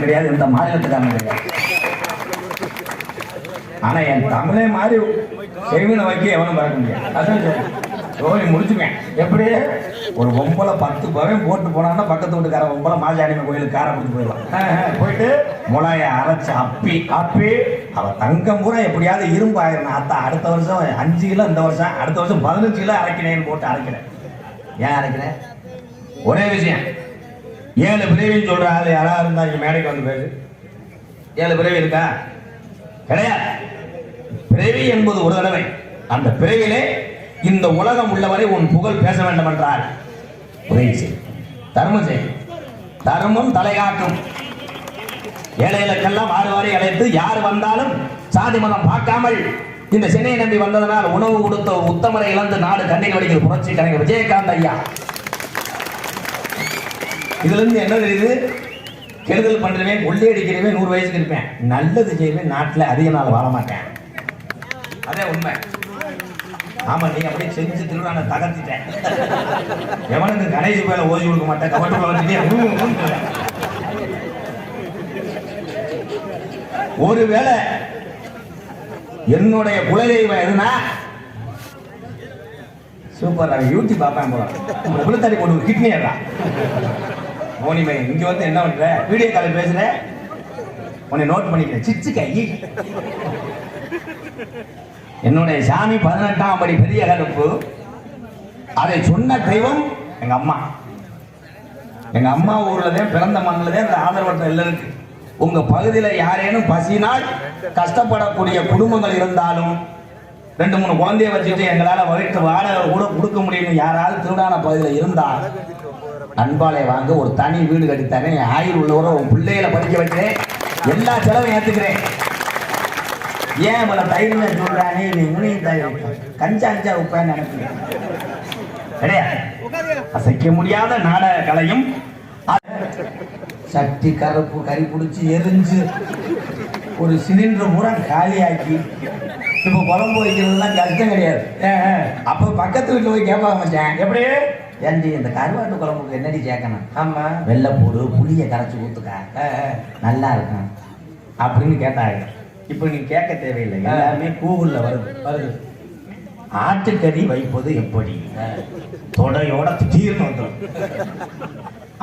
கிடையாது, இந்த மாநிலத்துக்கான கிடையாது. ஆனா என் தமிழே மாதிரி செவின வைக்க எவனும் பார்க்க முடியாது. அதான் சரி முடிச்சுக்கேன். எப்படி ஒரு ஒம்பளை 10 பவன் போட்டு போனான்னா பக்கத்து வீட்டுக்கார ஒம்பளை மாஜாணிமை கோயிலுக்கு காரை பிடிச்சி போயிடலாம். போயிட்டு முளைய அரைச்சி அப்பி அவ தங்கம் கூட எப்படியாவது இரும்பு ஆயிரம். அடுத்த வருஷம் 5 கிலோ, இந்த வருஷம் அடுத்த வருஷம் 15 கிலோ அரைக்கிறேன்னு போட்டு அரைக்கிறேன். ஏன் அரைக்கிறேன்? ஒரே விஷயம், 7 பிறவின்னு சொல்ற ஆள் யாராவது இருந்தா இங்க மேடைக்கு வந்து பேரு. 7 பிறவி இருக்கா? கிடையாது. பிறவி என்பது ஒரு தடவை. அந்த பிறவிலே இந்த உலகம் உள்ளவரை உன் புகழ் பேச வேண்டும் என்றால் உதவி செய், தர்மம் செய். தர்மம் தலைகாட்டும். ஏழைகளுக்கெல்லாம் வாரி அழைத்து யார் வந்தாலும் சாதி மதம் பார்க்காமல் இந்த சென்னையை நம்பி வந்ததனால் உணவு கொடுத்த உத்தமரை இழந்து நாடு கண்ணீர் வடிக்கிற புரட்சி கலைஞர் விஜயகாந்த் ஐயா. இதுல இருந்து என்ன தெரியுது? கெடுதல் பண்றவேன், கொள்ளையடிக்கிறவே 100 வயசுக்கு இருப்பேன், நல்லது செய்வேன், நாட்டில் அதிக நாள் வாழ மாட்டேன். அதே உண்மை. ஆமா, நீ அப்படியே செஞ்சு திருவிழா தகர்த்திட்டேன். எவனுக்கு கணேசி போயில ஓதி கொடுக்க மாட்டேன், கவட்டுக்குள்ள வந்துட்டே. ஒருவேளை என்னுடைய குலதெய்வம் எதுனா சூப்பர், யூடியூப் பார்ப்பேன் போல. புலத்தடி போட்டு கிட்னி ஏறா மோனிமை இங்க வந்து என்ன பண்ற? வீடியோ காலில் பேசுற, உன்னை நோட் பண்ணிக்கிறேன். சிச்சு கை என்னுடைய சாமி 18ஆம் படி பெரிய கருப்பு. அதை சொன்ன தெய்வம் எங்க அம்மா. எங்க அம்மா ஊர்லதான் பிறந்த மண்ணில்தான் இந்த ஆதரவற்ற எல்லாம் இருக்கு. உங்க பகுதியில் யாரேனும் பசினால் கஷ்டப்படக்கூடிய குடும்பங்கள் இருந்தாலும் 2-3 குழந்தைய வச்சுட்டு எங்களால வயிற்று வாடகை கூட கொடுக்க முடியும்னு யாராவது திருடான பகுதியில் இருந்தால் அன்பாலை வாங்க, ஒரு தனி வீடு கட்டித்தரேன், ஆயுள் உள்ளவரை உன் பிள்ளைகளை படிக்க வைக்கிறேன், எல்லா செலவும் ஏற்றுக்கிறேன். ஏன் இவ்வளோ தைரியமே சொல்றானே? நீ முனியும் தைரியம் கஞ்சா உப்பான்னு நினைக்கிறேன். கிடையாது. அசைக்க முடியாத நாடக கலையும் சட்டி கருப்பு கறி பிடிச்சி எரிஞ்சு ஒரு சிலிண்டர் பூரா காலியாக்கி இப்போ குழம்பு வைக்கிறதுலாம் கஷ்டம் கிடையாது. அப்போ பக்கத்து வீட்டில் போய் கேட்பாங்க, மச்சான் எப்படி ஏன்டி இந்த கருவாட்டு குழம்புக்கு என்னடி சேர்க்கணும்? ஆமா, வெள்ளைப்பூடு புளியை கரைச்சி ஊத்துக்கா, நல்லா இருக்கும் அப்படின்னு கேட்டாங்க. இப்போ நீ கேட்க தேவையில்லை, எல்லாருமே கூகுளில் வருது. ஆட்டுக்கறி வைப்பது எப்படி? தொடையோட திடீர்னு வந்துடும்.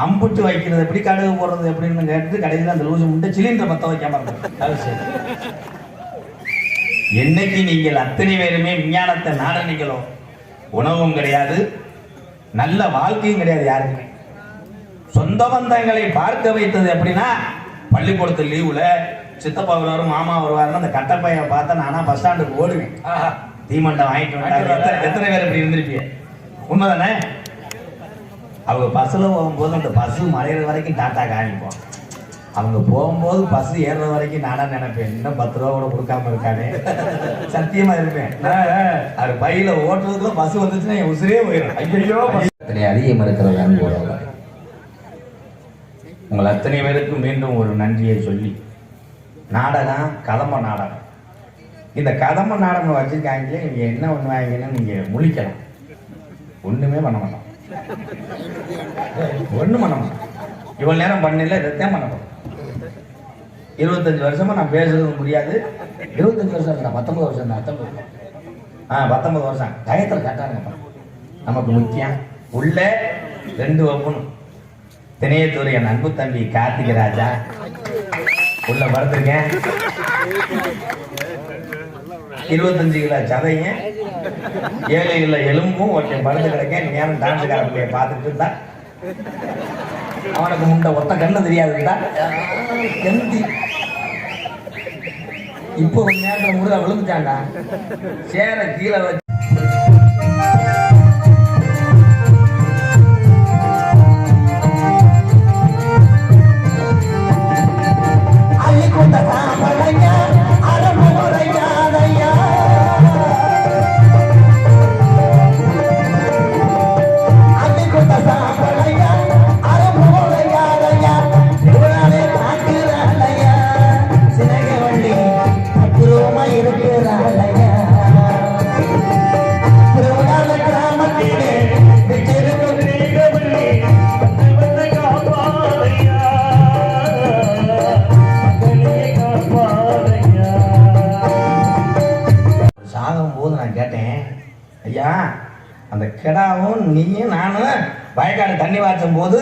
அம்புட்டு வைக்கிறது எப்படி, கடுகு போடுறது எப்படின்னு கேட்டு கடைசியில் அந்த லூசு முட்டை சிலிண்டரை பற்ற வைக்காம இருக்கும். என்னைக்கு நீங்கள் அத்தனை பேருமே விஞ்ஞானத்தை நாடனிங்களோ, உணவும் கிடையாது, நல்ல வாழ்க்கையும் கிடையாது யாருக்குமே. சொந்த பந்தங்களை பார்க்க வைத்தது எப்படின்னா, பள்ளிக்கூடத்து லீவுல சித்தப்பா வருவாரு, மாமா வருவாருன்னு அந்த கட்டப்பையன் பார்த்தா நானா பஸ் ஸ்டாண்டுக்கு ஓடுவேன். தீமண்டம் வாங்கிட்டு வந்தாங்க. எத்தனை பேர் இப்படி இருந்திருப்பீங்க? உண்மைதானே? அவங்க பஸ்ஸில் போகும்போது அந்த பஸ்ஸு மறையிற வரைக்கும் டாட்டா காணிப்போம். அவங்க போகும்போது பஸ் ஏறுற வரைக்கும் நானா நினைப்பேன், இன்னும் 10 ரூபா கூட கொடுக்காம இருக்கானே. சத்தியமா இருப்பேன். அது பையில ஓட்டுறதுக்குள்ள பஸ் வந்துச்சுன்னா என் உசுரே போயிடும். ஐயோ, அதிகம் இருக்கிறது அன்போட உங்கள் அத்தனை பேருக்கும் மீண்டும் ஒரு நன்றியை சொல்லி, நாடகம் கதம்ப நாடகம். இந்த கதம்ப நாடகம் வச்சிருக்காங்களே, இவங்க என்ன பண்ணுவாங்கன்னு நீங்க முழிக்கலாம். ஒண்ணுமே பண்ண மாட்டோம், ஒண்ணும் பண்ண மாட்டோம். இவ்வளவு நேரம் பண்ணல, இதைத்தான் பண்ண மாட்டோம். 25 வருஷமா நான் பேசுறது முடியாது. 25 வருஷம் இல்லை, 19 வருஷம் தான். 19 வருஷம் டயத்தில் கட்டானுங்க. நமக்கு முக்கியம் உள்ள 2 ஒப்பனும். திணையத்தூர் என் அன்பு தம்பி கார்த்திக ராஜா உள்ள படுத்திருக்கேன். 25 கிலோ சதையும் 7 கிலோ எலும்பும் ஒருத்தன் படுத்து கிடக்கேன். நேரம் டான்ஸுக்கார பிள்ளைய பார்த்துட்டு இருந்தா அவனுக்கு முண்டை ஒத்த கண்ணு தெரியாதுடா. இப்போ கொஞ்ச நேரத்தில் முருகா விழுந்துட்டான்டா. சேர கீழே வச்சு இருக்கிறாளையா சாகும்போது நான் கேட்டேன், ஐயா அந்த கிடாவும் நீயும் நானும் வயக்காடு தண்ணி வாய்ச்சும் போது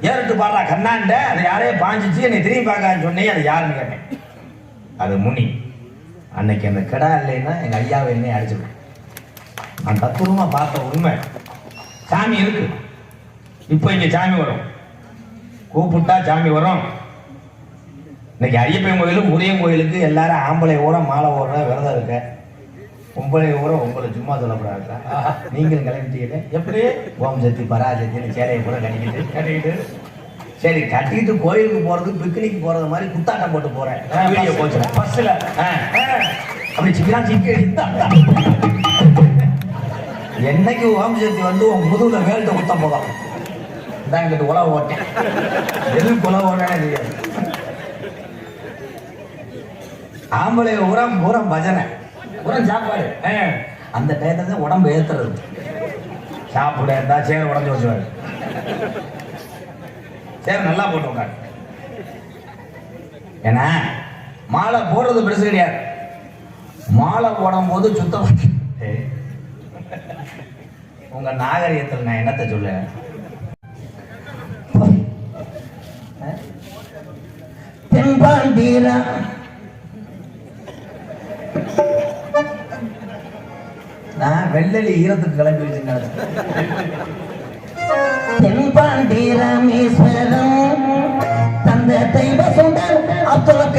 ஏறிட்டு பாடுறா கண்ணாண்ட அதை யாரையே பாஞ்சிச்சு என்னை திரும்பி பார்க்கான்னு சொன்னேன், அது யாருன்னு கேட்டேன். அது முனி. அன்னைக்கு அந்த கிடா இல்லைன்னா எங்கள் ஐயாவை என்னையும் அடிச்சுருக்கேன். நான் தத்துவமாக பார்த்த உண்மை. சாமி இருக்கு, இப்போ இங்கே சாமி வரும், கூப்பிட்டா சாமி வரும். இன்னைக்கு ஐயப்பன் கோயிலும் முருகன் கோயிலுக்கு எல்லாரும் ஆம்பளை ஊரம் மாலை ஓடுற விரதம் இருக்க, பொம்பளை ஊரம் உங்களை சும்மா சொல்லப்படாதா? நீங்களும் கிளம்பிட்டீங்க எப்படி? ஓம் சக்தி பராசக்தின்னு சேலையை கூட கட்டிக்கிட்டு சரி கட்டிக்கிட்டு கோயிலுக்கு போறது பிக்னிக் போறது மாதிரி குத்தாட்டம் போட்டு போறேன். வீடியோ போச்சு பஸ்ல அப்படி சிக்கலாம் சிக்கி என்னைக்கு ஓம் சக்தி வந்து உன் முதுகுல வேல்ட்ட குத்த போதும் தான் எங்கிட்ட உழவு ஓட்டேன். எதுக்கு உழவு ஓட்டேன்னு தெரியாது. ஆம்பளை உரம் பூரம் பஜனை உரம் சாப்பாடு. அந்த டயத்துல தான் உடம்பு ஏத்துறது. சாப்பிட இருந்தா சேர் உடஞ்சு வச்சுவாரு. சேர் நல்லா போட்டு உட்காரு. ஏன்னா மாலை போடுறது பெருசு கிடையாது. மாலை போடும் போது சுத்தம். உங்க நாகரிகத்தில் நான் என்னத்தை சொல்ல, தென்பாண்டீரா நான் வெள்ளலி ஈரத்துக்கு கிளம்பி வச்சுருந்தேன். தென்பாண்டி ராமேஸ்வரம் தந்த தெய்வ சுந்தர் அப்துல்